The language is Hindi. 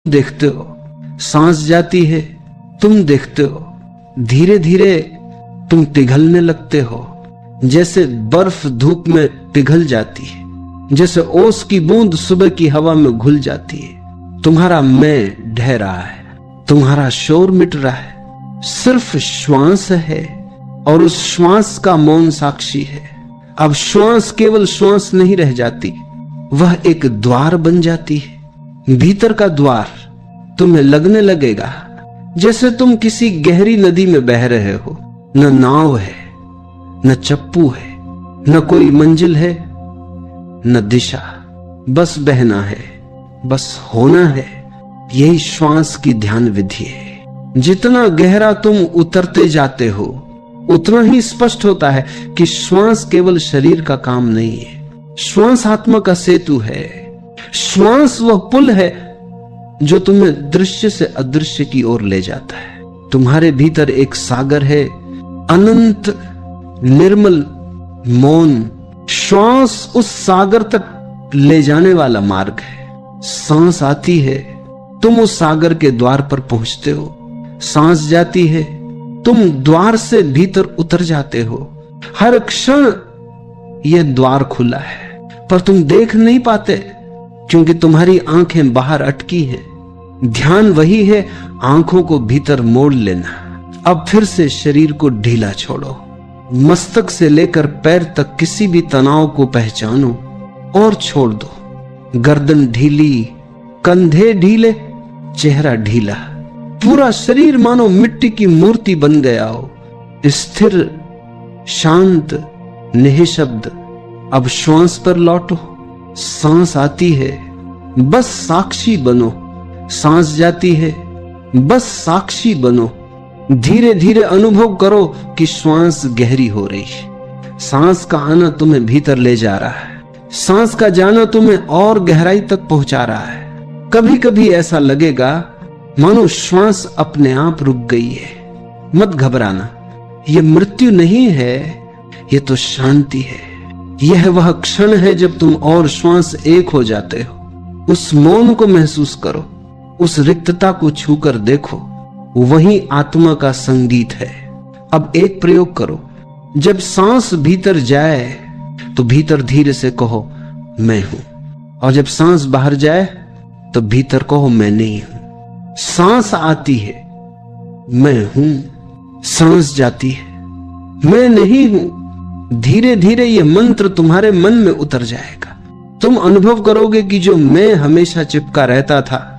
देखते हो सांस जाती है, तुम देखते हो धीरे धीरे तुम पिघलने लगते हो, जैसे बर्फ धूप में पिघल जाती है, जैसे ओस की बूंद सुबह की हवा में घुल जाती है। तुम्हारा मैं ढह रहा है, तुम्हारा शोर मिट रहा है, सिर्फ श्वास है और उस श्वास का मौन साक्षी है। अब श्वास केवल श्वास नहीं रह जाती, वह एक द्वार बन जाती है। भीतर का द्वार तुम्हें लगने लगेगा जैसे तुम किसी गहरी नदी में बह रहे हो। न नाव है, न चप्पू है, न कोई मंजिल है, न दिशा, बस बहना है, बस होना है। यही श्वास की ध्यान विधि है। जितना गहरा तुम उतरते जाते हो उतना ही स्पष्ट होता है कि श्वास केवल शरीर का काम नहीं है, श्वास आत्मा का सेतु है। श्वास वह पुल है जो तुम्हें दृश्य से अदृश्य की ओर ले जाता है। तुम्हारे भीतर एक सागर है, अनंत निर्मल मौन। श्वास उस सागर तक ले जाने वाला मार्ग है। सांस आती है, तुम उस सागर के द्वार पर पहुंचते हो। सांस जाती है, तुम द्वार से भीतर उतर जाते हो। हर क्षण यह द्वार खुला है, पर तुम देख नहीं पाते क्योंकि तुम्हारी आंखें बाहर अटकी हैं। ध्यान वही है, आंखों को भीतर मोड़ लेना। अब फिर से शरीर को ढीला छोड़ो, मस्तक से लेकर पैर तक किसी भी तनाव को पहचानो और छोड़ दो। गर्दन ढीली, कंधे ढीले, चेहरा ढीला, पूरा शरीर मानो मिट्टी की मूर्ति बन गया हो, स्थिर, शांत, निःशब्द। अब श्वास पर लौटो। सांस आती है, बस साक्षी बनो। सांस जाती है, बस साक्षी बनो। धीरे धीरे अनुभव करो कि श्वास गहरी हो रही है। सांस का आना तुम्हें भीतर ले जा रहा है, सांस का जाना तुम्हें और गहराई तक पहुंचा रहा है। कभी कभी ऐसा लगेगा मानो श्वास अपने आप रुक गई है। मत घबराना, यह मृत्यु नहीं है, यह तो शांति है। यह वह क्षण है जब तुम और श्वास एक हो जाते हो। उस मौन को महसूस करो, उस रिक्तता को छूकर देखो, वही आत्मा का संगीत है। अब एक प्रयोग करो, जब सांस भीतर जाए तो भीतर धीरे से कहो मैं हूं, और जब सांस बाहर जाए तो भीतर कहो मैं नहीं हूं। सांस आती है, मैं हूं। सांस जाती है, मैं नहीं हूं। धीरे धीरे यह मंत्र तुम्हारे मन में उतर जाएगा। तुम अनुभव करोगे कि जो मैं हमेशा चिपका रहता था